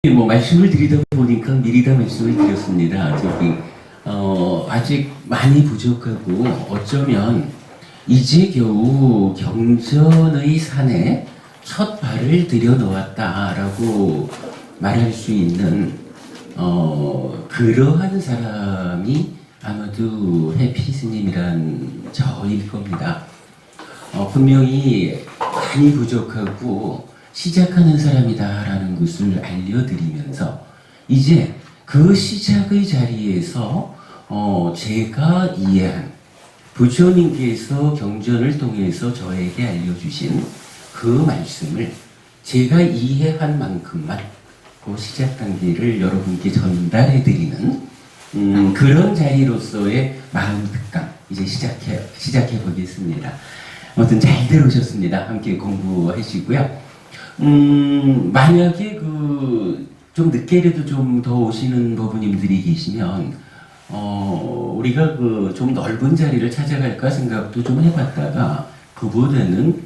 뭐 말씀을 드리다 보니까 미리 다 말씀을 드렸습니다. 아직 많이 부족하고 어쩌면 이제 겨우 경전의 산에 첫 발을 들여놓았다라고 말할 수 있는 그러한 사람이 아마도 해피 스님이란 저일 겁니다. 분명히 많이 부족하고 시작하는 사람이다라는 것을 알려드리면서 이제 그 시작의 자리에서 제가 이해한 부처님께서 경전을 통해서 저에게 알려주신 그 말씀을 제가 이해한 만큼만 그 시작 단계를 여러분께 전달해드리는 그런 자리로서의 마음 특강 이제 시작해 보겠습니다. 아무튼 잘 들으셨습니다. 함께 공부하시고요. 만약에 좀 늦게라도 좀 더 오시는 부부님들이 계시면 우리가 좀 넓은 자리를 찾아갈까 생각도 좀 해봤다가 그보다는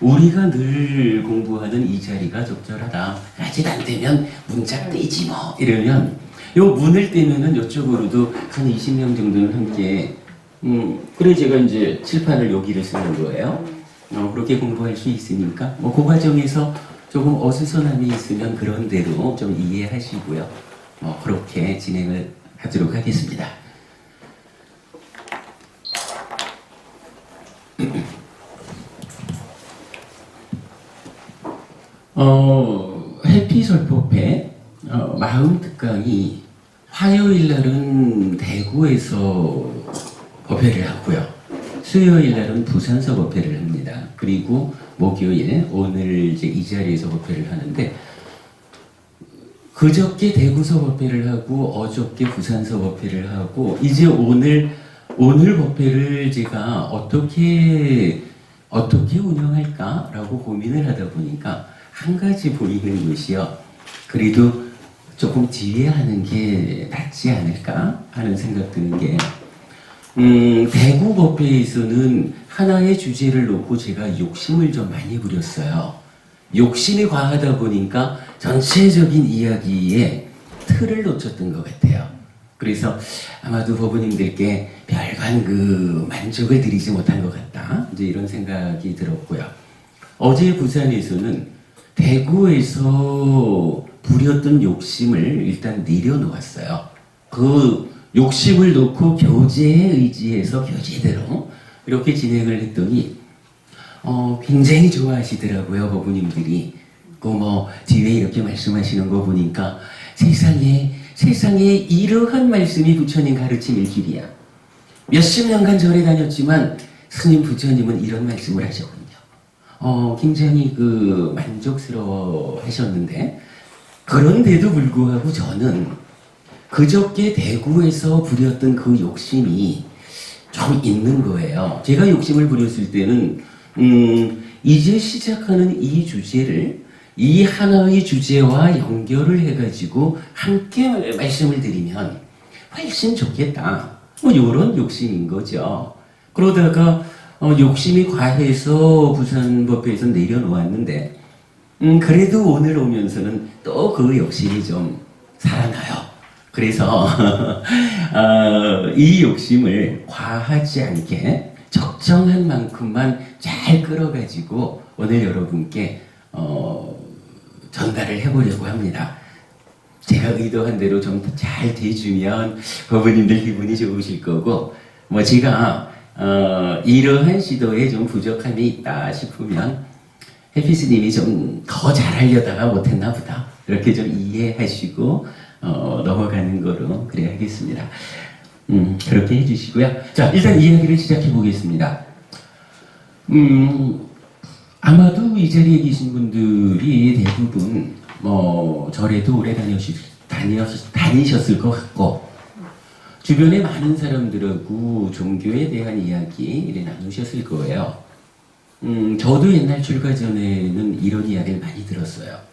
우리가 늘 공부하는 이 자리가 적절하다. 아직 안 되면 문짝 떼지 뭐 이러면 요 문을 떼면은 이쪽으로도 한 20명 정도는 함께 그래 제가 이제 칠판을 여기를 쓰는 거예요. 그렇게 공부할 수 있으니까 그 과정에서 조금 어수선함이 있으면 그런 대로 좀 이해하시고요. 그렇게 진행을 하도록 하겠습니다. 해피 설법회 마음 특강이 화요일 날은 대구에서 법회를 하고요. 수요일 날은 부산서 법회를 합니다. 그리고 목요일 오늘 이제 이 자리에서 법회를 하는데 그저께 대구서 법회를 하고 어저께 부산서 법회를 하고 이제 오늘 법회를 제가 어떻게 운영할까라고 고민을 하다 보니까 한 가지 보이는 것이요. 그래도 조금 뒤에 하는 게 낫지 않을까 하는 생각 드는 게 대구 법회에서는 하나의 주제를 놓고 제가 욕심을 좀 많이 부렸어요. 욕심이 과하다 보니까 전체적인 이야기에 틀을 놓쳤던 것 같아요. 그래서 아마도 법부님들께 별반 만족을 드리지 못한 것 같다. 이제 이런 생각이 들었고요. 어제 부산에서는 대구에서 부렸던 욕심을 일단 내려놓았어요. 그 욕심을 놓고 교제에 의지해서 교제대로 이렇게 진행을 했더니 굉장히 좋아하시더라고요. 법부님들이. 뒤에 이렇게 말씀하시는 거 보니까 세상에 이러한 말씀이 부처님 가르침일 길이야. 몇십 년간 절에 다녔지만 스님 부처님은 이런 말씀을 하셨군요. 굉장히 만족스러워 하셨는데 그런데도 불구하고 저는 그저께 대구에서 부렸던 그 욕심이 좀 있는 거예요. 제가 욕심을 부렸을 때는 이제 시작하는 이 주제를 이 하나의 주제와 연결을 해가지고 함께 말씀을 드리면 훨씬 좋겠다. 이런 욕심인 거죠. 그러다가 욕심이 과해서 부산 법회에서 내려놓았는데 그래도 오늘 오면서는 또 그 욕심이 좀 살아나요. 그래서 이 욕심을 과하지 않게 적정한 만큼만 잘 끌어가지고 오늘 여러분께 전달을 해보려고 합니다. 제가 의도한 대로 좀 잘 돼주면 법부님들 기분이 좋으실 거고 제가 이러한 시도에 좀 부족함이 있다 싶으면 해피스님이 좀 더 잘하려다가 못했나 보다 이렇게 좀 이해하시고 넘어가는 거로 그래 하겠습니다. 그렇게 해주시고요. 자, 일단 이야기를 시작해 보겠습니다. 아마도 이 자리에 계신 분들이 대부분 절에도 오래 다니셨을 것 같고 주변에 많은 사람들하고 종교에 대한 이야기를 나누셨을 거예요. 저도 옛날 출가 전에는 이런 이야기를 많이 들었어요.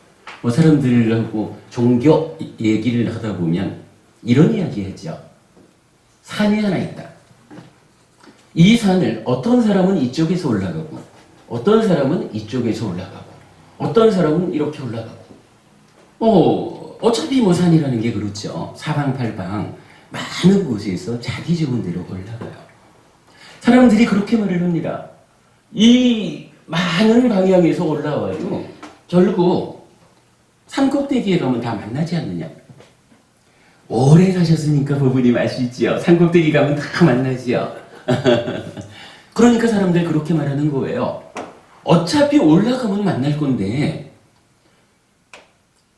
사람들하고 종교 얘기를 하다 보면 이런 이야기 하죠. 산이 하나 있다. 이 산을 어떤 사람은 이쪽에서 올라가고 어떤 사람은 이쪽에서 올라가고 어떤 사람은 이렇게 올라가고 어차피 뭐 산이라는 게 그렇죠. 사방팔방 많은 곳에서 자기 좋은 대로 올라가요. 사람들이 그렇게 말을 합니다. 이 많은 방향에서 올라와도 결국 산꼭대기에 가면 다 만나지 않느냐. 오래 사셨으니까 부부님 아시지요? 산꼭대기 가면 다 만나지요. 그러니까 사람들 그렇게 말하는 거예요. 어차피 올라가면 만날 건데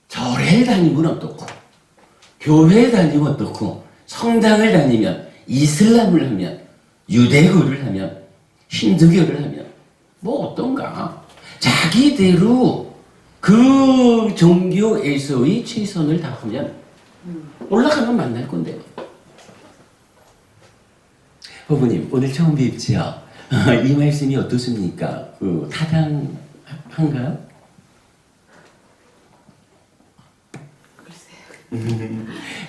절에 다니면 어떻고 교회 다니면 어떻고 성당을 다니면 이슬람을 하면 유대교를 하면 힌두교를 하면 뭐 어떤가. 자기대로 그 종교에서의 최선을 다하면 올라가면 만날 건데요. 부부님 오늘 처음 뵙지요? 이 말씀이 어떻습니까? 타당한가요?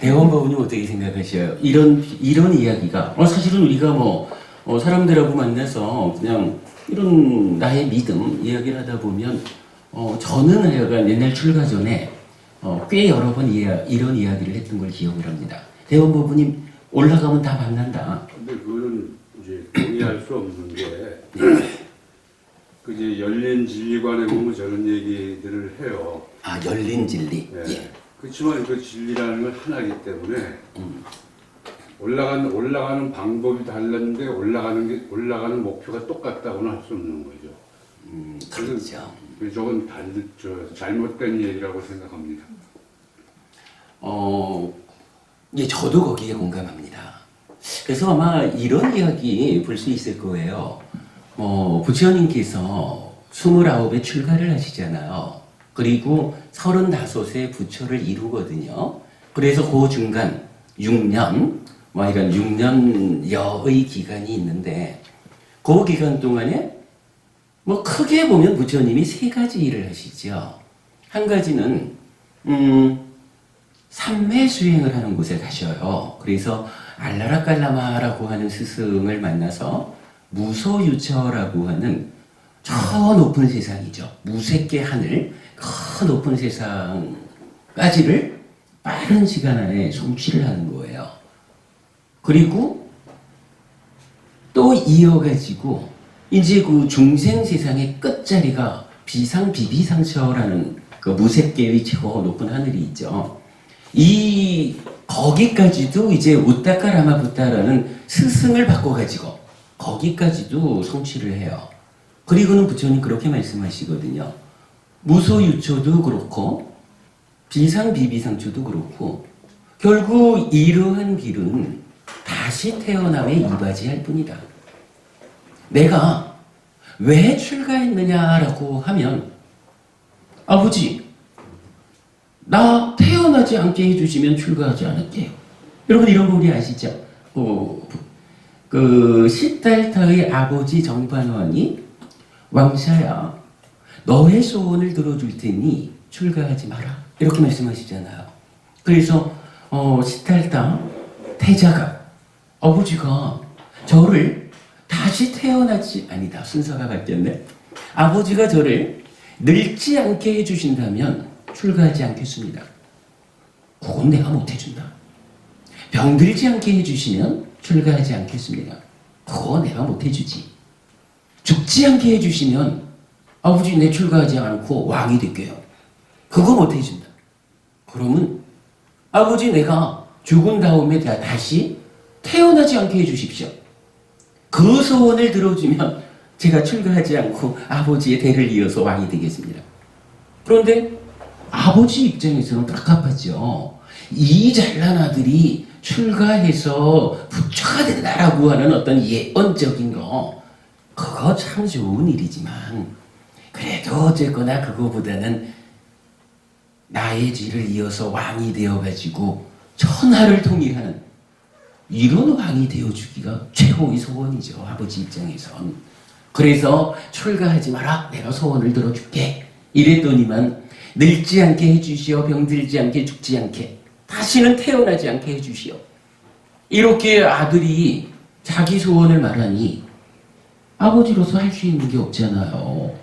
대원 부부님 어떻게 생각하셔요? 이런 이야기가 사실은 우리가 사람들하고 만나서 그냥 이런 나의 믿음 이야기를 하다 보면 저는 하여간 옛날 출가 전에 꽤 여러 번 이런 이야기를 했던 걸 기억을 합니다. 대원 부부님 올라가면 다 만난다. 근데 그거는 이제 동의할 수 없는 게, 그 이제 열린 진리관에 보면 저런 얘기들을 해요. 아, 열린 진리. 네. 예. 그렇지만 그 진리라는 건 하나이기 때문에 올라가는 방법이 달랐는데 올라가는 목표가 똑같다고는 할 수 없는 거죠. 그렇죠. 저건 잘못된 얘기라고 생각합니다. 예, 저도 거기에 공감합니다. 그래서 아마 이런 이야기 볼 수 있을 거예요. 부처님께서 29에 출가를 하시잖아요. 그리고 35에 부처를 이루거든요. 그래서 그 중간 6년, 이런 6년여의 기간이 있는데, 그 기간 동안에 크게 보면 부처님이 세 가지 일을 하시죠. 한 가지는 삼매 수행을 하는 곳에 가셔요. 그래서 알라라깔라마라고 하는 스승을 만나서 무소유처라고 하는 저 높은 세상이죠. 무색계 하늘, 그 높은 세상까지를 빠른 시간 안에 성취를 하는 거예요. 그리고 또 이어가지고 이제 그 중생 세상의 끝자리가 비상비비상처라는 그 무색계의 최고 높은 하늘이 있죠. 거기까지도 이제 우따까라마부따라는 스승을 바꿔가지고 거기까지도 성취를 해요. 그리고는 부처님 그렇게 말씀하시거든요. 무소유초도 그렇고 비상비비상초도 그렇고 결국 이러한 길은 다시 태어남에 이바지할 뿐이다. 내가 왜 출가했느냐라고 하면 아버지 나 태어나지 않게 해주시면 출가하지 않을게요. 여러분 이런 부분이 아시죠? 시달타의 아버지 정반왕이 왕샤야 너의 소원을 들어줄 테니 출가하지 마라 이렇게 말씀하시잖아요. 그래서 시달타 태자가 아버지가 저를 다시 태어나지 아니다 순서가 바뀌었네. 아버지가 저를 늙지 않게 해주신다면 출가하지 않겠습니다. 그건 내가 못해준다. 병들지 않게 해주시면 출가하지 않겠습니다. 그거 내가 못해주지. 죽지 않게 해주시면 아버지 내 출가하지 않고 왕이 될게요. 그거 못해준다. 그러면 아버지 내가 죽은 다음에 다시 태어나지 않게 해주십시오. 그 소원을 들어주면 제가 출가하지 않고 아버지의 대를 이어서 왕이 되겠습니다. 그런데 아버지 입장에서는 답답하죠. 이 잘난 아들이 출가해서 부처가 된다라고 하는 어떤 예언적인 거 그거 참 좋은 일이지만 그래도 어쨌거나 그거보다는 나의 뒤를 이어서 왕이 되어가지고 천하를 통일하는 이런 왕이 되어주기가 최고의 소원이죠. 아버지 입장에선. 그래서 출가하지 마라. 내가 소원을 들어줄게. 이랬더니만 늙지 않게 해주시오. 병들지 않게 죽지 않게. 다시는 태어나지 않게 해주시오. 이렇게 아들이 자기 소원을 말하니 아버지로서 할 수 있는 게 없잖아요.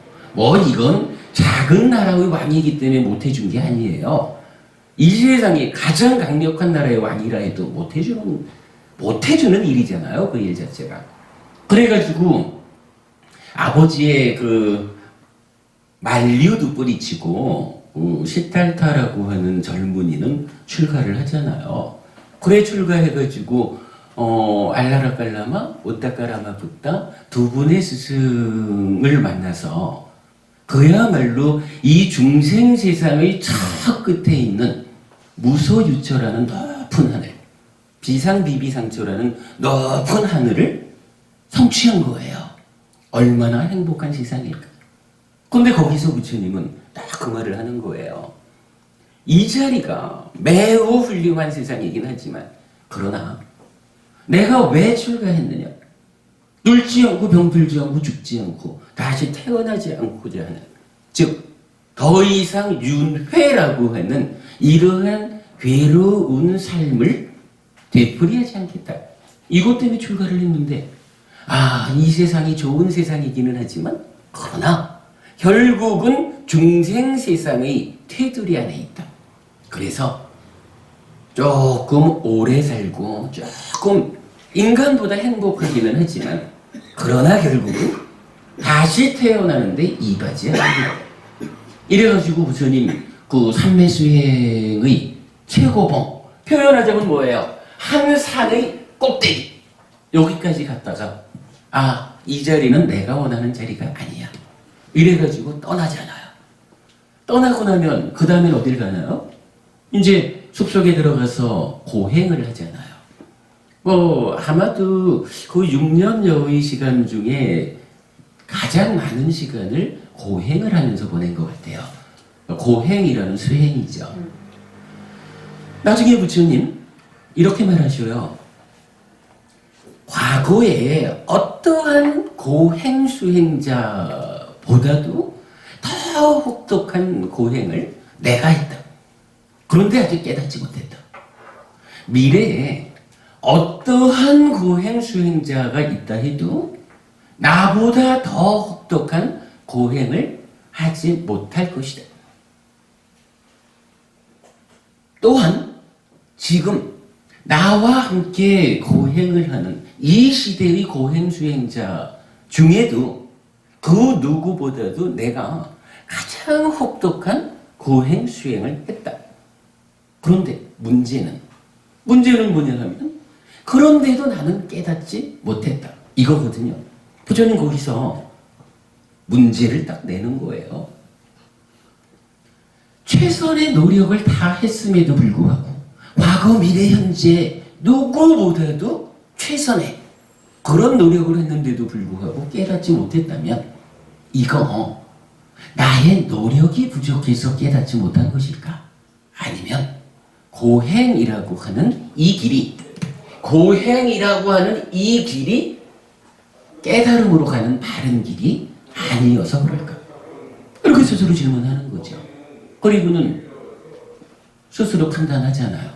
이건 작은 나라의 왕이기 때문에 못해준 게 아니에요. 이 세상에 가장 강력한 나라의 왕이라 해도 못해주는 일이잖아요. 그 일 자체가. 그래가지고 아버지의 그 만류도 뿌리치고 시탈타라고 하는 젊은이는 출가를 하잖아요. 그래 출가해가지고 알라라깔라마, 오따까라마 붓다 두 분의 스승을 만나서 그야말로 이 중생 세상의 저 끝에 있는 무소유처라는 높은 하늘, 비상비비상처라는 높은 하늘을 성취한 거예요. 얼마나 행복한 세상일까. 근데 거기서 부처님은 딱 그 말을 하는 거예요. 이 자리가 매우 훌륭한 세상이긴 하지만 그러나 내가 왜 출가했느냐? 늙지 않고 병들지 않고 죽지 않고 다시 태어나지 않고자 하는, 즉 더 이상 윤회라고 하는 이러한 괴로운 삶을 되풀이하지 않겠다. 이것 때문에 출가를 했는데 이 세상이 좋은 세상이기는 하지만 그러나 결국은 중생 세상의 테두리 안에 있다. 그래서 조금 오래 살고 조금 인간보다 행복하기는 하지만 그러나 결국은 다시 태어나는데 이바지합니다. 이래가지고 부처님 그 삼매수행의 최고봉 표현하자면 뭐예요? 한 산의 꼭대기 여기까지 갔다가 이 자리는 내가 원하는 자리가 아니야. 이래가지고 떠나잖아요. 떠나고 나면 그 다음엔 어딜 가나요? 이제 숲속에 들어가서 고행을 하잖아요. 아마도 그 6년여의 시간 중에 가장 많은 시간을 고행을 하면서 보낸 것 같아요. 고행이라는 수행이죠. 나중에 부처님 이렇게 말하셔요. 과거에 어떠한 고행 수행자보다도 더 혹독한 고행을 내가 했다. 그런데 아직 깨닫지 못했다. 미래에 어떠한 고행 수행자가 있다 해도 나보다 더 혹독한 고행을 하지 못할 것이다. 또한 지금 나와 함께 고행을 하는 이 시대의 고행 수행자 중에도 그 누구보다도 내가 가장 혹독한 고행 수행을 했다. 그런데 문제는 뭐냐면 그런데도 나는 깨닫지 못했다. 이거거든요. 부처님 거기서 문제를 딱 내는 거예요. 최선의 노력을 다 했음에도 불구하고 과거, 미래, 현재 누구보다도 최선의 그런 노력을 했는데도 불구하고 깨닫지 못했다면 이거 나의 노력이 부족해서 깨닫지 못한 것일까? 아니면 고행이라고 하는 이 길이 깨달음으로 가는 바른 길이 아니어서 그럴까? 이렇게 스스로 질문하는 거죠. 그리고는 스스로 판단하잖아요.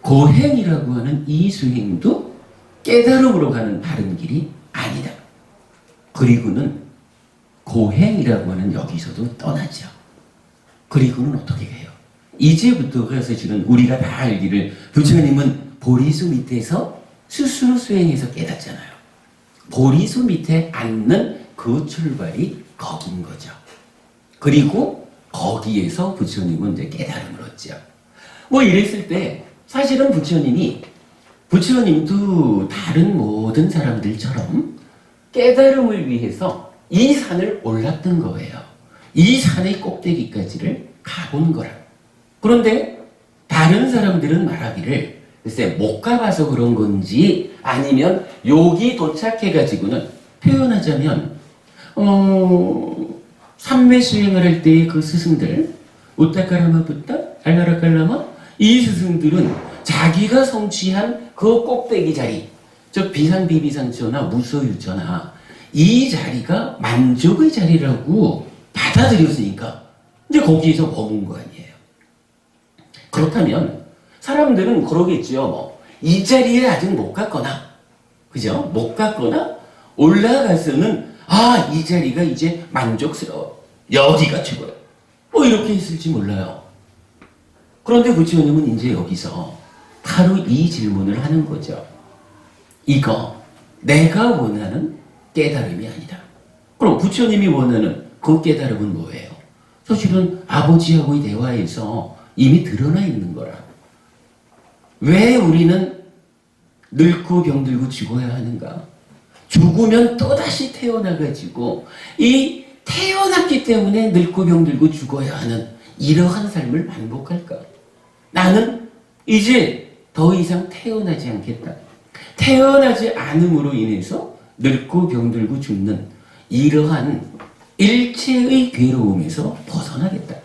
고행이라고 하는 이 수행도 깨달음으로 가는 바른 길이 아니다. 그리고는 고행이라고 하는 여기서도 떠나죠. 그리고는 어떻게 해요? 이제부터가 사실은 우리가 다 알기를 부처님은 보리수 밑에서 스스로 수행해서 깨닫잖아요. 보리수 밑에 앉는 그 출발이 거긴 거죠. 그리고 거기에서 부처님은 이제 깨달음을 얻죠. 이랬을 때 사실은 부처님도 다른 모든 사람들처럼 깨달음을 위해서 이 산을 올랐던 거예요. 이 산의 꼭대기까지를 가본 거라. 그런데 다른 사람들은 말하기를 글쎄 못 가봐서 그런 건지 아니면 여기 도착해가지고는 표현하자면 삼매 수행을 할 때의 그 스승들 우타카라마 붓다 알라라칼라마 이 스승들은 자기가 성취한 그 꼭대기 자리 즉 비상비비상처나 무소유처나 이 자리가 만족의 자리라고 받아들였으니까 이제 거기에서 머문 거 아니에요. 그렇다면 사람들은 그러겠죠. 이 자리에 아직 못 갔거나 그죠? 못 갔거나 올라가서는 이 자리가 이제 만족스러워. 여기가 최고야. 이렇게 했을지 몰라요. 그런데 부처님은 이제 여기서 바로 이 질문을 하는 거죠. 이거 내가 원하는 깨달음이 아니다. 그럼 부처님이 원하는 그 깨달음은 뭐예요? 사실은 아버지하고의 대화에서 이미 드러나 있는 거라. 왜 우리는 늙고 병들고 죽어야 하는가? 죽으면 또다시 태어나가지고 이 태어났기 때문에 늙고 병들고 죽어야 하는 이러한 삶을 반복할까? 나는 이제 더 이상 태어나지 않겠다. 태어나지 않음으로 인해서 늙고 병들고 죽는 이러한 일체의 괴로움에서 벗어나겠다.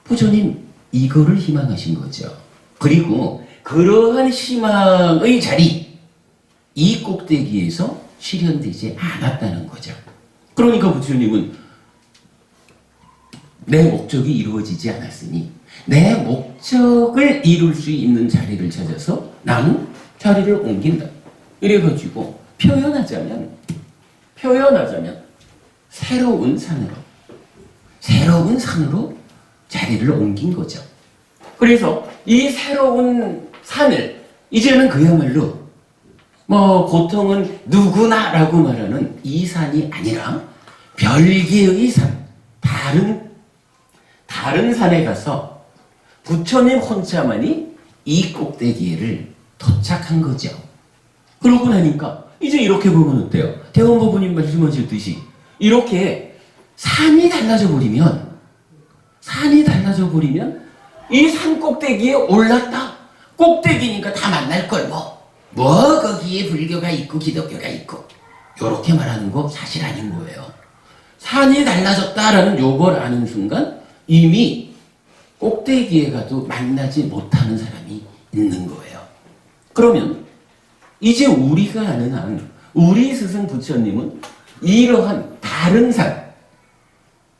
부처님 이거를 희망하신 거죠. 그리고 그러한 희망의 자리, 이 꼭대기에서 실현되지 않았다는 거죠. 그러니까 부처님은 내 목적이 이루어지지 않았으니 내 목적을 이룰 수 있는 자리를 찾아서 나는 자리를 옮긴다. 이래가지고 표현하자면 새로운 산으로 자리를 옮긴 거죠. 그래서 이 새로운 산을 이제는 그야말로 보통은 누구나라고 말하는 이 산이 아니라 별개의 산, 다른 산에 가서 부처님 혼자만이 이 꼭대기를 도착한 거죠. 그러고 나니까 이제 이렇게 보면 어때요? 대원보부님 말씀하셨듯이 이렇게 산이 달라져 버리면 이 산 꼭대기에 올랐다. 꼭대기니까 다 만날 걸 거기에 불교가 있고 기독교가 있고 이렇게 말하는 거 사실 아닌 거예요. 산이 달라졌다라는 요걸 아는 순간 이미 꼭대기에 가도 만나지 못하는 사람이 있는 거예요. 그러면 이제 우리가 아는 한 우리 스승 부처님은 이러한 다른 산,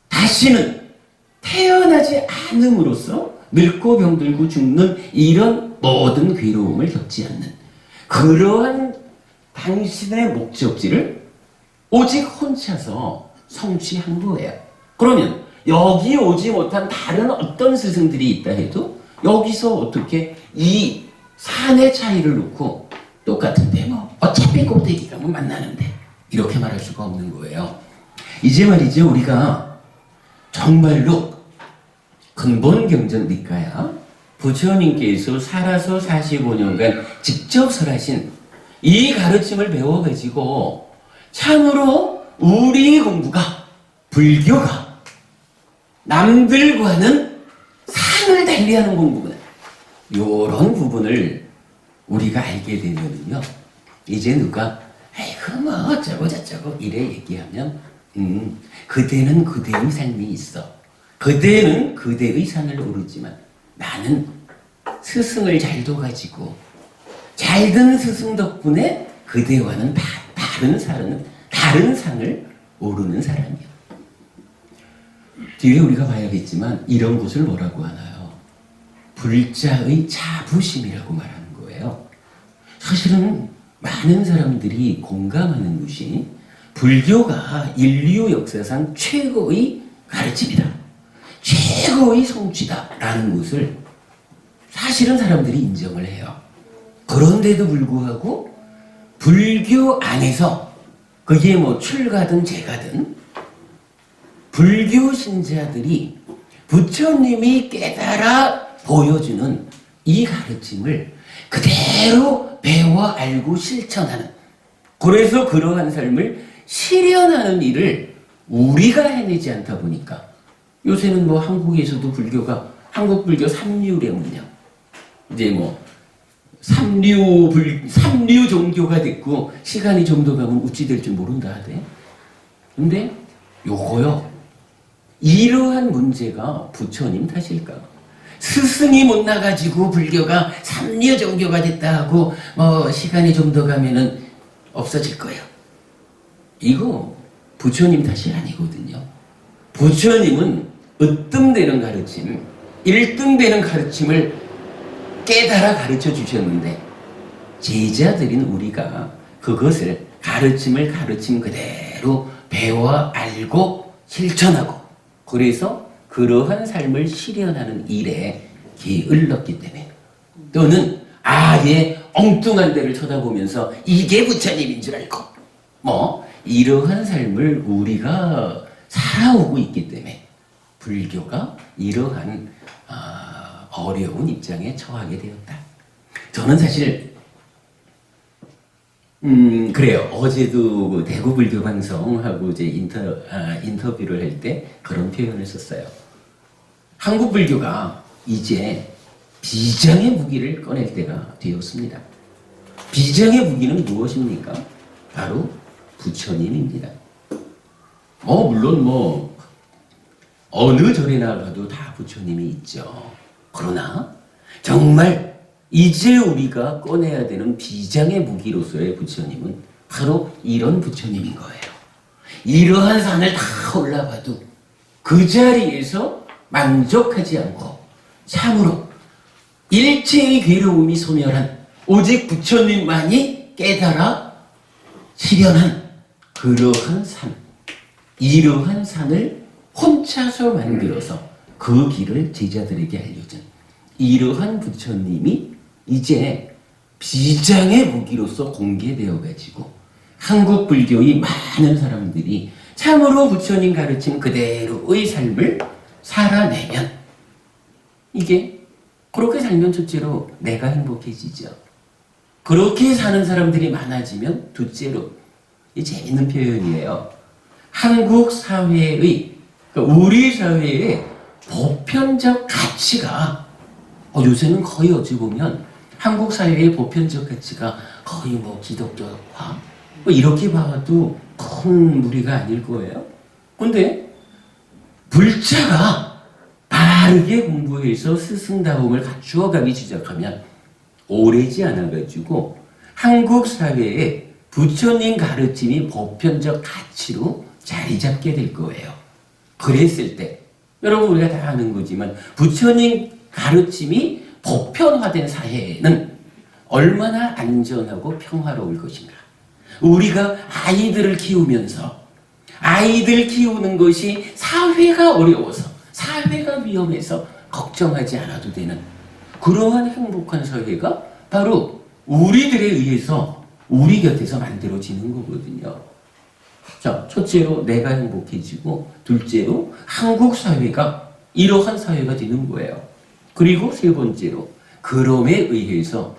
다시는 태어나지 않음으로써 늙고 병들고 죽는 이런 모든 괴로움을 겪지 않는 그러한 당신의 목적지를 오직 혼자서 성취한 거예요. 그러면 여기 오지 못한 다른 어떤 스승들이 있다 해도 여기서 어떻게 이 산의 차이를 놓고 똑같은데 어차피 꼭대기 가면 만나는데 이렇게 말할 수가 없는 거예요. 이제 말이죠, 우리가 정말로 근본 경전 니까야 부처님께서 살아서 45년간 직접 설하신 이 가르침을 배워가지고 참으로 우리 공부가 불교가 남들과는 산을 달리하는 공부구나. 요런 부분을 우리가 알게 되면요, 이제 누가 아이고 어쩌고 저쩌고 이래 얘기하면 그대는 그대의 삶이 있어. 그대는 그대의 산을 오르지만 나는 스승을 잘 둬가지고 잘든 스승 덕분에 그대와는 다른 산을 오르는 사람이야. 뒤에 우리가 봐야겠지만 이런 것을 뭐라고 하나요? 불자의 자부심이라고 말하는 거예요. 사실은 많은 사람들이 공감하는 것이 불교가 인류 역사상 최고의 가르침이다, 최고의 성취다라는 것을 사실은 사람들이 인정을 해요. 그런데도 불구하고 불교 안에서 그게 출가든 재가든 불교 신자들이 부처님이 깨달아 보여주는 이 가르침을 그대로 배워 알고 실천하는, 그래서 그러한 삶을 실현하는 일을 우리가 해내지 않다 보니까 요새는 한국에서도 불교가 한국 불교 삼류래군요. 이제 삼류 종교가 됐고 시간이 좀 더 가면 어찌 될 줄 모른다 하대. 근데 요거요, 이러한 문제가 부처님 탓일까? 스승이 못 나가지고 불교가 삼류 종교가 됐다 하고 시간이 좀 더 가면은 없어질 거예요. 이거 부처님 탓이 아니거든요. 부처님은 으뜸되는 가르침, 1등 되는 가르침을 깨달아 가르쳐 주셨는데 제자들인 우리가 그것을 가르침 그대로 배워 알고 실천하고 그래서 그러한 삶을 실현하는 일에 게을렀기 때문에 또는 아예 엉뚱한 데를 쳐다보면서 이게 부처님인 줄 알고 뭐 이러한 삶을 우리가 살아오고 있기 때문에 불교가 이러한 어려운 입장에 처하게 되었다. 저는 사실 그래요. 어제도 그 대구 불교 방송하고 이제 인터뷰를 할 때 그런 표현을 썼어요. 한국 불교가 이제 비장의 무기를 꺼낼 때가 되었습니다. 비장의 무기는 무엇입니까? 바로 부처님입니다. 물론 어느 절에나 가도 다 부처님이 있죠. 그러나 정말 이제 우리가 꺼내야 되는 비장의 무기로서의 부처님은 바로 이런 부처님인 거예요. 이러한 산을 다 올라봐도 그 자리에서 만족하지 않고 참으로 일체의 괴로움이 소멸한 오직 부처님만이 깨달아 실현한 그러한 산, 이러한 산을 혼자서 만들어서 그 길을 제자들에게 알려준 이러한 부처님이 이제 비장의 무기로서 공개되어 가지고 한국 불교의 많은 사람들이 참으로 부처님 가르친 그대로의 삶을 살아내면 이게 그렇게 살면 첫째로 내가 행복해지죠. 그렇게 사는 사람들이 많아지면 둘째로 이 재밌는 표현이에요. 한국 사회의 그러니까 우리 사회의 보편적 가치가 요새는 거의 어찌 보면 한국 사회의 보편적 가치가 거의 기독교화 이렇게 봐도 큰 무리가 아닐 거예요. 근데 불자가 바르게 공부해서 스승다움을 갖추어가기 시작하면 오래지 않아가지고 한국 사회에 부처님 가르침이 보편적 가치로 자리 잡게 될 거예요. 그랬을 때 여러분 우리가 다 아는 거지만 부처님 가르침이 보편화된 사회에는 얼마나 안전하고 평화로울 것인가. 우리가 아이들을 키우면서 아이들 키우는 것이 사회가 어려워서 사회가 위험해서 걱정하지 않아도 되는 그러한 행복한 사회가 바로 우리들에 의해서 우리 곁에서 만들어지는 거거든요. 자, 첫째로 내가 행복해지고 둘째로 한국 사회가 이러한 사회가 되는 거예요. 그리고 세 번째로 그럼에 의해서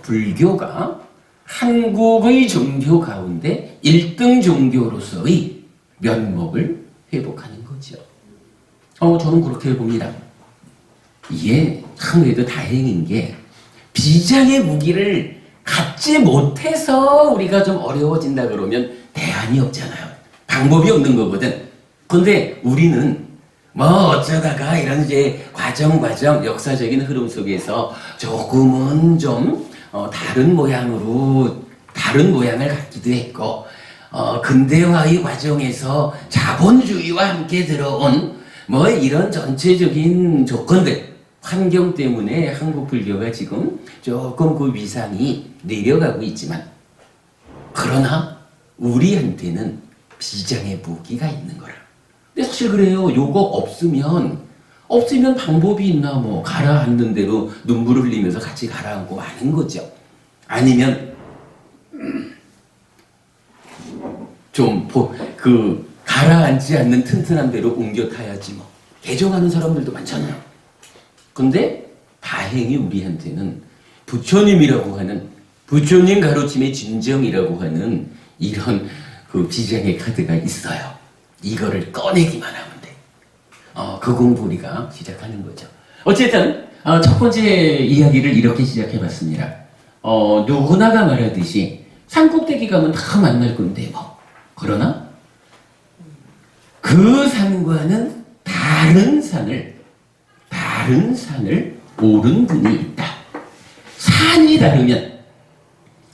불교가 한국의 종교 가운데 1등 종교로서의 면목을 회복하는 거죠. 저는 그렇게 봅니다. 이게 참 그래도 다행인 게 비장의 무기를 갖지 못해서 우리가 좀 어려워진다 그러면 대안이 없잖아요. 방법이 없는 거거든. 근데 우리는 어쩌다가 이런 이제 과정 역사적인 흐름 속에서 조금은 좀 다른 모양을 갖기도 했고 근대화의 과정에서 자본주의와 함께 들어온 이런 전체적인 조건들 환경 때문에 한국 불교가 지금 조금 그 위상이 내려가고 있지만 그러나 우리한테는 비장의 무기가 있는 거라. 근데 사실 그래요. 요거 없으면 방법이 있나 가라앉는 대로 눈물을 흘리면서 같이 가라앉고 마는 거죠. 아니면 좀 가라앉지 않는 튼튼한 대로 옮겨 타야지 개종하는 사람들도 많잖아요. 근데 다행히 우리한테는 부처님이라고 하는 부처님 가르침의 진정이라고 하는 이런 그 비장의 카드가 있어요. 이거를 꺼내기만 하면 돼. 그 공부 우리가 시작하는 거죠. 어쨌든 첫 번째 이야기를 이렇게 시작해봤습니다. 누구나가 말하듯이 산꼭대기 가면 다 만날 건데 그러나 그 산과는 다른 산을 오른 분이 있다. 산이 다르면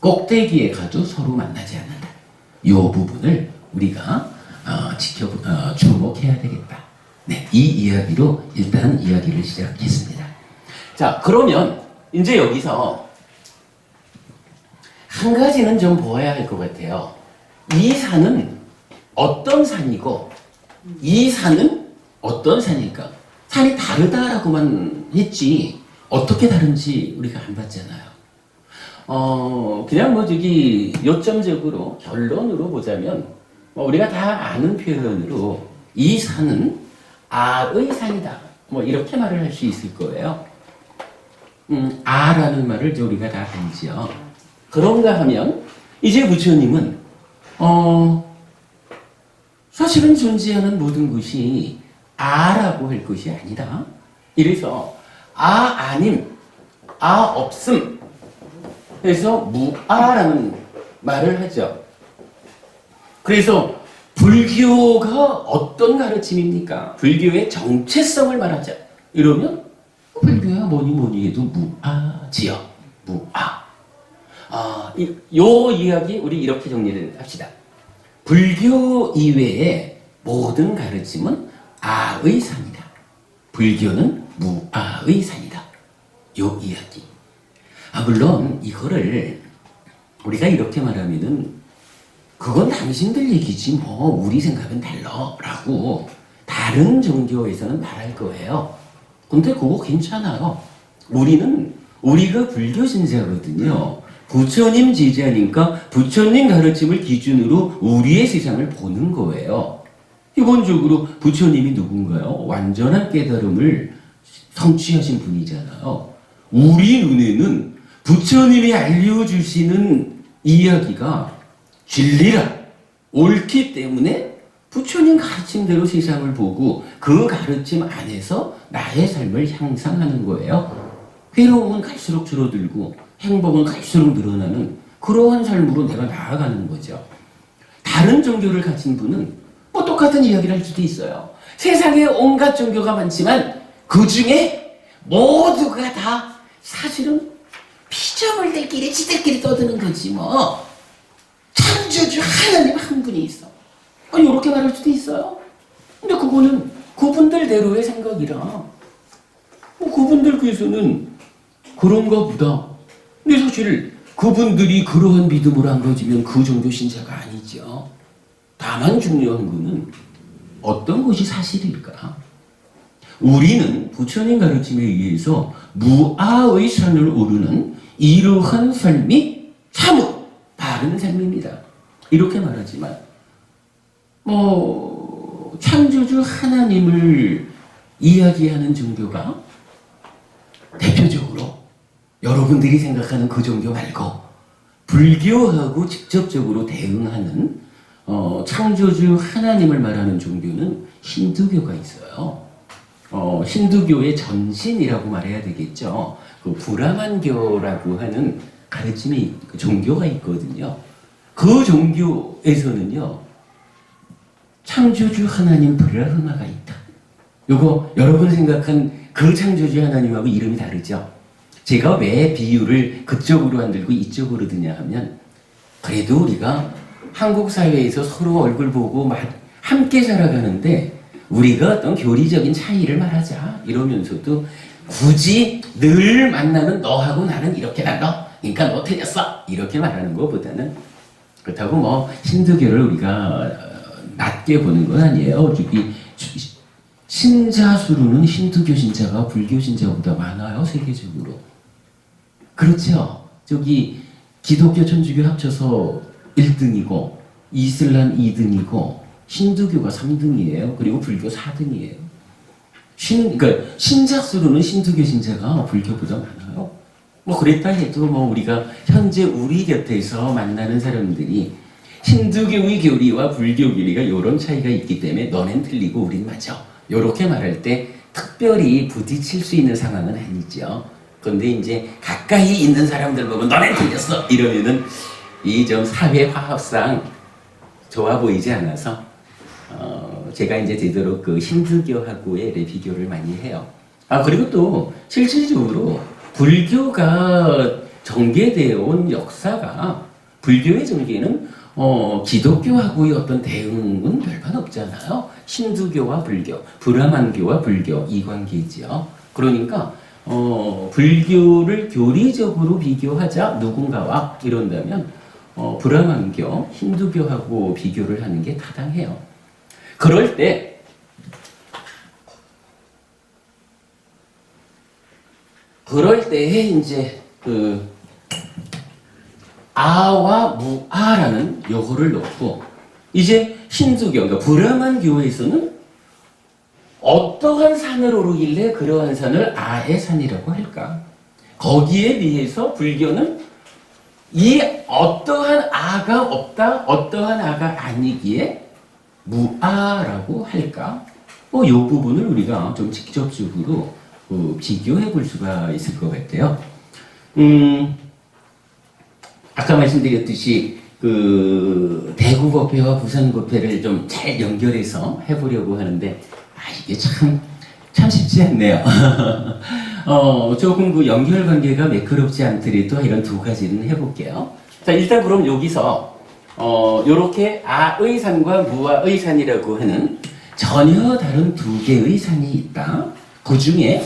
꼭대기에 가도 서로 만나지 않는다. 이 부분을 우리가 주목해야 되겠다. 네, 이 이야기로 일단 이야기를 시작했습니다. 자, 그러면 이제 여기서 한 가지는 좀 보아야 할 것 같아요. 이 산은 어떤 산이고 이 산은 어떤 산일까? 산이 다르다라고만 했지 어떻게 다른지 우리가 안 봤잖아요. 그냥 뭐 저기 요점적으로 결론으로 보자면 우리가 다 아는 표현으로 이 산은 아의 산이다. 뭐 이렇게 말을 할 수 있을 거예요. 아라는 말을 이제 우리가 다 알지요. 그런가 하면 이제 부처님은 사실은 존재하는 모든 것이 아라고 할 것이 아니다. 이래서 아님, 없음. 그래서 무아라는 말을 하죠. 그래서 불교가 어떤 가르침입니까? 불교의 정체성을 말하자. 이러면 불교야 뭐니 해도 무아지요. 무아. 요 이야기 우리 이렇게 정리를 합시다. 불교 이외의 모든 가르침은 아의 산이다. 불교는 무아의 산이다. 요 이야기. 물론 이거를 우리가 이렇게 말하면은 그건 당신들 얘기지 뭐 우리 생각은 달라라고 다른 종교에서는 말할 거예요. 근데 그거 괜찮아요. 우리가 불교 신자거든요. 부처님 제자니까 부처님 가르침을 기준으로 우리의 세상을 보는 거예요. 기본적으로 부처님이 누군가요? 완전한 깨달음을 성취하신 분이잖아요. 우리 눈에는 부처님이 알려주시는 이야기가 진리라, 옳기 때문에 부처님 가르침대로 세상을 보고 그 가르침 안에서 나의 삶을 향상하는 거예요. 괴로움은 갈수록 줄어들고 행복은 갈수록 늘어나는 그러한 삶으로 내가 나아가는 거죠. 다른 종교를 가진 분은 뭐 똑같은 이야기를 할 수도 있어요. 세상에 온갖 종교가 많지만 그 중에 모두가 다 사실은 피조물들끼리 지들끼리 떠드는 거지 뭐. 창조주 하나님 한 분이 있어. 이렇게 말할 수도 있어요. 근데 그거는 그분들대로의 생각이라 그분들께서는 그런가 보다. 근데 사실 그분들이 그러한 믿음을 안 가지면 그 종교 신자가 아니죠. 다만 중요한 거는 어떤 것이 사실일까? 우리는 부처님 가르침에 의해서 무아의 산을 오르는 이러한 삶이 참으로 바른 삶입니다. 이렇게 말하지만 창조주 하나님을 이야기하는 종교가 대표적으로 여러분들이 생각하는 그 종교 말고 불교하고 직접적으로 대응하는 창조주 하나님을 말하는 종교는 힌두교가 있어요. 힌두교의 전신이라고 말해야 되겠죠. 그 브라만교라고 하는 가르침이 그 종교가 있거든요. 그 종교에서는요, 창조주 하나님 브라흐마가 있다. 요거 여러분 생각한 그 창조주 하나님하고 이름이 다르죠. 제가 왜 비유를 그쪽으로 안 들고 이쪽으로 드냐 하면 그래도 우리가 한국 사회에서 서로 얼굴 보고 함께 살아가는데 우리가 어떤 교리적인 차이를 말하자 이러면서도 굳이 늘 만나는 너하고 나는 이렇게 달라. 그러니까 너 틀렸어. 이렇게 말하는 것보다는 그렇다고 뭐 힌두교를 우리가 낮게 보는 건 아니에요. 신자 수로는 힌두교 신자가 불교 신자보다 많아요. 세계적으로. 그렇죠. 기독교, 천주교 합쳐서 1등이고 이슬람 2등이고 힌두교가 3등이에요. 그리고 불교 4등이에요. 그러니까 신자 수로는 힌두교 신자가 불교보다 많아요. 뭐 그랬다 해도 우리가 현재 우리 곁에서 만나는 사람들이 힌두교의 교리와 불교 교리가 이런 차이가 있기 때문에 너넨 틀리고 우린 맞아. 이렇게 말할 때 특별히 부딪힐 수 있는 상황은 아니죠. 그런데 이제 가까이 있는 사람들 보고 너넨 틀렸어 이러면은 이 좀 사회 화합상 좋아 보이지 않아서 제가 이제 되도록 그 힌두교하고의 비교를 많이 해요. 그리고 또 실질적으로 불교가 전개되어 온 역사가 불교의 전개는 기독교하고의 어떤 대응은 별반 없잖아요. 힌두교와 불교, 브라만교와 불교 이 관계지요. 그러니까 불교를 교리적으로 비교하자 누군가와 이런다면 브라만교, 힌두교하고 비교를 하는 게 타당해요. 그럴 때 그럴 때에 이제 그 아와 무아라는 요거를 놓고 이제 힌두교, 그러니까 브라만 교에서는 어떠한 산을 오르길래 그러한 산을 아의 산이라고 할까? 거기에 비해서 불교는 이 어떠한 아가 없다, 어떠한 아가 아니기에 무아라고 할까? 이 부분을 우리가 좀 직접적으로 비교해 볼 수가 있을 것 같아요. 아까 말씀드렸듯이 그 대구법회와 부산법회를 좀 잘 연결해서 해보려고 하는데 이게 참 쉽지 않네요. 조금 그 연결 관계가 매끄럽지 않더라도 이런 두 가지는 해볼게요. 자, 일단 그럼 여기서 요렇게 아의 산과 무아의 산이라고 하는 전혀 다른 두 개의 산이 있다. 그 중에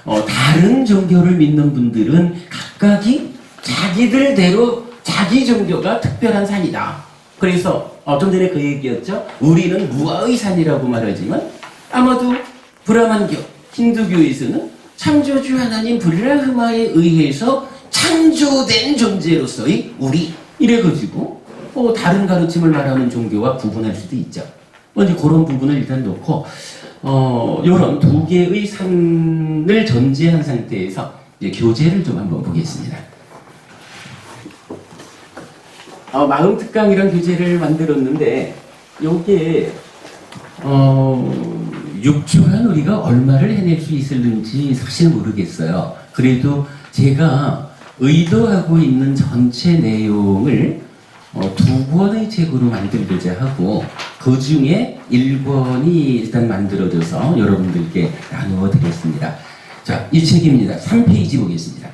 다른 종교를 믿는 분들은 각각이 자기들대로 자기 종교가 특별한 산이다. 그래서 좀 전에 그 얘기였죠. 우리는 무아의 산이라고 말하지만 아마도 브라만교, 힌두교에서는 창조주 하나님 브라흐마에 의해서 창조된 존재로서의 우리 이래가지고 다른 가르침을 말하는 종교와 구분할 수도 있죠. 이제 그런 부분을 일단 놓고 이런 두 개의 산을 전제한 상태에서 이제 교재를 좀 한번 보겠습니다. 마음특강이란 교재를 만들었는데 요게 6주간 우리가 얼마를 해낼 수 있을는지 사실 모르겠어요. 그래도 제가 의도하고 있는 전체 내용을 두 권의 책으로 만들고자 하고 그 중에 1권이 일단 만들어져서 여러분들께 나누어 드렸습니다. 자, 이 책입니다. 3페이지 보겠습니다.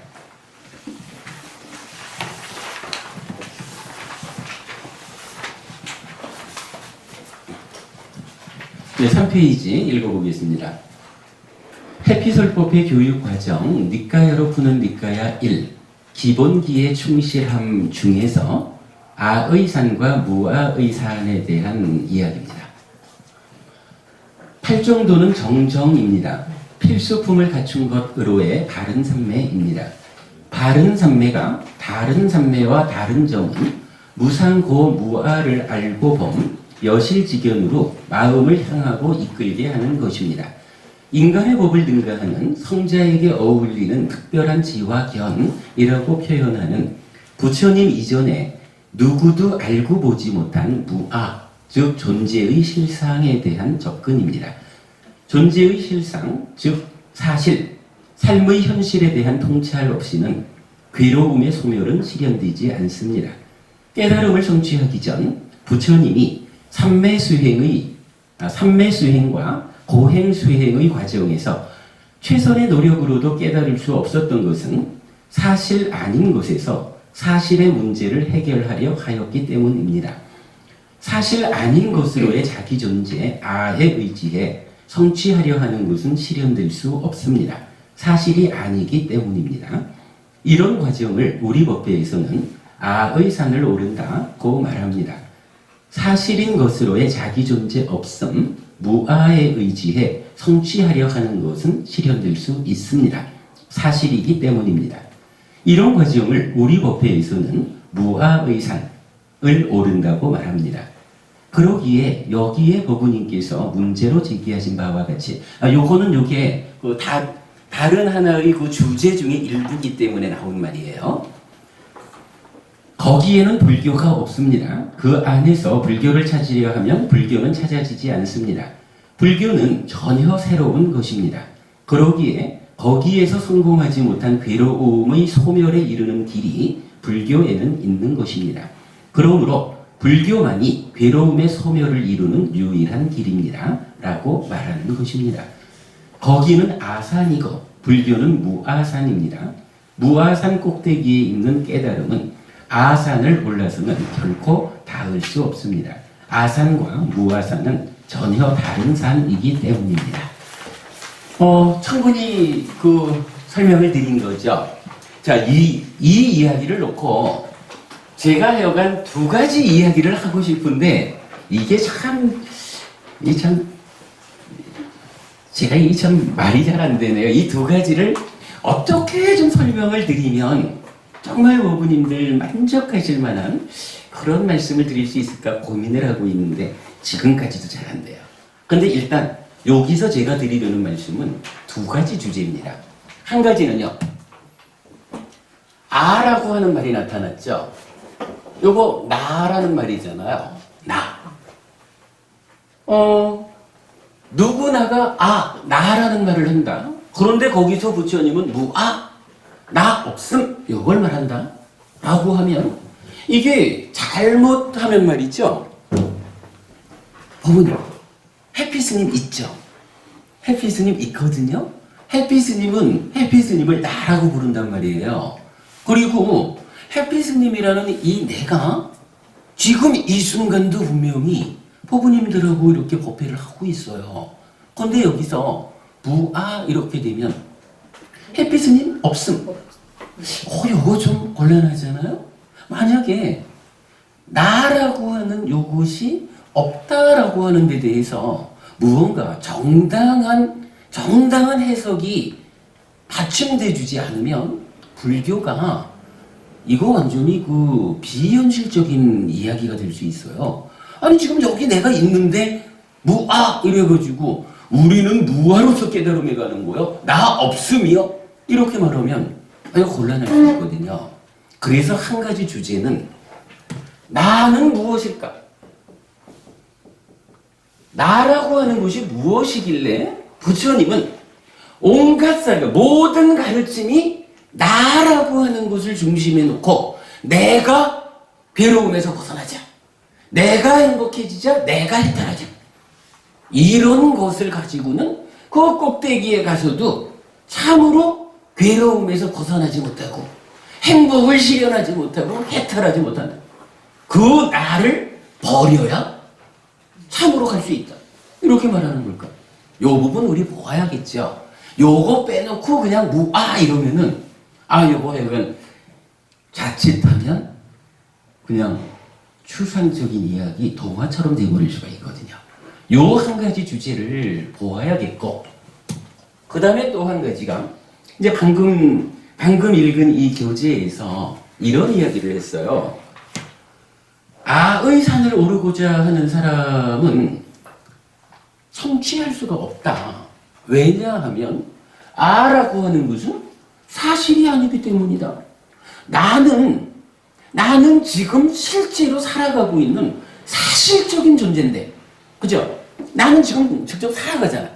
네, 3페이지 읽어보겠습니다. 해피설법의 교육과정 니까야로 푸는 니까야 1 기본기에 충실함 중에서 아의 산과 무아의 산에 대한 이야기입니다. 8정도는 정정입니다. 필수품을 갖춘 것으로의 바른 삼매입니다. 바른 삼매가 다른 삼매와 다른 점은 무상고 무아를 알고 범 여실지견으로 마음을 향하고 이끌게 하는 것입니다. 인간의 법을 능가하는 성자에게 어울리는 특별한 지와 견이라고 표현하는 부처님 이전에 누구도 알고 보지 못한 무아, 즉 존재의 실상에 대한 접근입니다. 존재의 실상, 즉 사실, 삶의 현실에 대한 통찰 없이는 괴로움의 소멸은 실현되지 않습니다. 깨달음을 성취하기 전 부처님이 삼매수행과 고행수행의 과정에서 최선의 노력으로도 깨달을 수 없었던 것은 사실 아닌 것에서 사실의 문제를 해결하려 하였기 때문입니다. 사실 아닌 것으로의 자기 존재, 아에 의지해 성취하려 하는 것은 실현될 수 없습니다. 사실이 아니기 때문입니다. 이런 과정을 우리 법회에서는 아의 산을 오른다고 말합니다. 사실인 것으로의 자기 존재 없음, 무아에 의지해 성취하려 하는 것은 실현될 수 있습니다. 사실이기 때문입니다. 이런 과정을 우리 법회에서는 무아의 산을 오른다고 말합니다. 그러기에 여기에 법부님께서 문제로 제기하신 바와 같이 요게 다른 하나의 그 주제 중에 일부이기 때문에 나온 말이에요. 거기에는 불교가 없습니다. 그 안에서 불교를 찾으려 하면 불교는 찾아지지 않습니다. 불교는 전혀 새로운 것입니다. 그러기에 거기에서 성공하지 못한 괴로움의 소멸에 이르는 길이 불교에는 있는 것입니다. 그러므로 불교만이 괴로움의 소멸을 이루는 유일한 길입니다. 라고 말하는 것입니다. 거기는 아산이고 불교는 무아산입니다. 무아산 꼭대기에 있는 깨달음은 아산을 올라서는 결코 닿을 수 없습니다. 아산과 무아산은 전혀 다른 산이기 때문입니다. 충분히 그 설명을 드린 거죠. 자, 이 이야기를 놓고 제가 하여간 두 가지 이야기를 하고 싶은데 이게 제가 참 말이 잘 안 되네요. 이 두 가지를 어떻게 좀 설명을 드리면 정말 어부님들 만족하실 만한 그런 말씀을 드릴 수 있을까 고민을 하고 있는데 지금까지도 잘 안 돼요. 근데 일단 여기서 제가 드리려는 말씀은 두 가지 주제입니다. 한 가지는요. 아라고 하는 말이 나타났죠. 요거 나라는 말이잖아요. 나. 누구나가 나라는 말을 한다. 그런데 거기서 부처님은 무아, 나 없음 요걸 말한다 라고 하면 이게 잘못하면 말이죠. 법은 해피스님 있죠. 해피스님 있거든요. 해피스님을 나라고 부른단 말이에요. 그리고 해피스님이라는 이 내가 지금 이 순간도 분명히 포부님들하고 이렇게 법회를 하고 있어요. 그런데 여기서 무아 이렇게 되면 해피스님 없음. 요거 좀 곤란하잖아요. 만약에 나라고 하는 요것이 없다라고 하는 데 대해서 무언가 정당한 해석이 받침돼 주지 않으면 불교가 이거 완전히 그 비현실적인 이야기가 될 수 있어요. 아니 지금 여기 내가 있는데 무아 이래가지고 우리는 무아로서 깨달음에 가는 거요? 나 없음이요? 이렇게 말하면 이거 곤란할 수 있거든요. 그래서 한 가지 주제는 나는 무엇일까? 나라고 하는 것이 무엇이길래 부처님은 온갖 모든 가르침이 나라고 하는 것을 중심에 놓고 내가 괴로움에서 벗어나자, 내가 행복해지자, 내가 해탈하자 이런 것을 가지고는 그 꼭대기에 가서도 참으로 괴로움에서 벗어나지 못하고 행복을 실현하지 못하고 해탈하지 못한다. 그 나를 버려야 참으로 갈 수 있다. 이렇게 말하는 걸까? 요 부분 우리 보아야겠죠. 요거 빼놓고 그냥 무아 이러면은 요거 약간 자칫하면 그냥 추상적인 이야기 동화처럼 돼버릴 수가 있거든요. 요 한 가지 주제를 보아야겠고 그 다음에 또 한 가지가 이제 방금 읽은 이 교재에서 이런 이야기를 했어요. 아의 산을 오르고자 하는 사람은 성취할 수가 없다. 왜냐하면 아라고 하는 것은 사실이 아니기 때문이다. 나는 지금 실제로 살아가고 있는 사실적인 존재인데, 그죠? 나는 지금 직접 살아가잖아.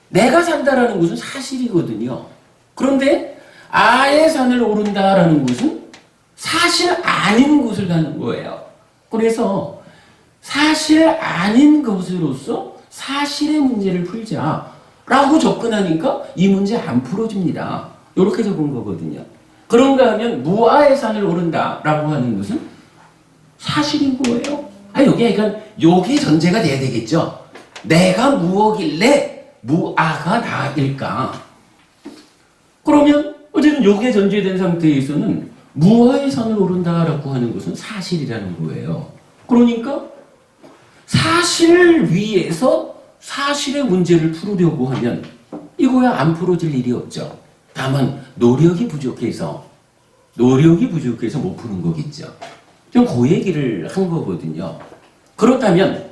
내가 산다라는 것은 사실이거든요. 그런데 아의 산을 오른다라는 것은 사실 아닌 곳을 가는 거예요. 그래서 사실 아닌 것으로서 사실의 문제를 풀자라고 접근하니까 이 문제 안 풀어집니다. 이렇게 적은 거거든요. 그런가 하면 무아의 산을 오른다라고 하는 것은 사실인 거예요. 요게 전제가 돼야 되겠죠. 내가 무엇길래 무아가 나일까? 그러면 어쨌든 요게 전제된 상태에서는 무아의 산을 오른다라고 하는 것은 사실이라는 거예요. 그러니까 사실 위에서 사실의 문제를 풀으려고 하면 이거야 안 풀어질 일이 없죠. 다만 노력이 부족해서 못 푸는 거겠죠. 좀 그 얘기를 한 거거든요. 그렇다면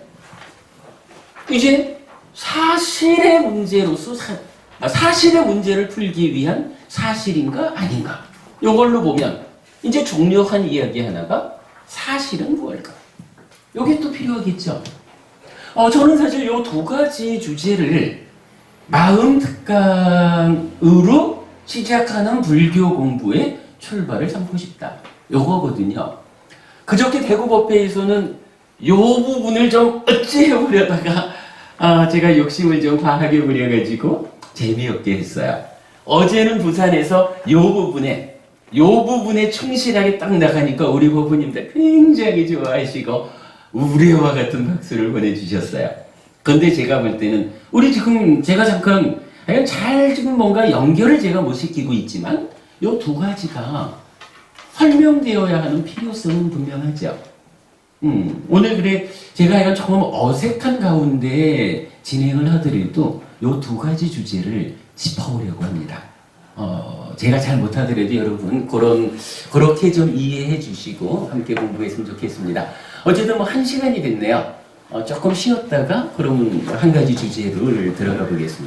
이제 사실의 문제로서 사실의 문제를 풀기 위한 사실인가 아닌가 이걸로 보면 이제 중요한 이야기 하나가 사실은 무엇일까? 이게 또 필요하겠죠. 저는 사실 이 두 가지 주제를 마음 특강으로 시작하는 불교 공부의 출발을 삼고 싶다. 요거거든요. 그저께 대구법회에서는 요 부분을 좀 어찌해보려다가 제가 욕심을 좀 과하게 부려가지고 재미없게 했어요. 어제는 부산에서 요 부분에 충실하게 딱 나가니까 우리 부부님들 굉장히 좋아하시고 우레와 같은 박수를 보내주셨어요. 근데 제가 볼 때는 제가 잠깐 잘 지금 뭔가 연결을 제가 못 시키고 있지만 요 두 가지가 설명되어야 하는 필요성은 분명하죠. 오늘 그래 제가 조금 어색한 가운데 진행을 하더라도 요 두 가지 주제를 짚어보려고 합니다. 제가 잘 못하더라도 여러분 그렇게 좀 이해해 주시고 함께 공부했으면 좋겠습니다. 어쨌든 뭐 1시간이 됐네요. 조금 쉬었다가 그러면 한 가지 주제를 들어가 보겠습니다.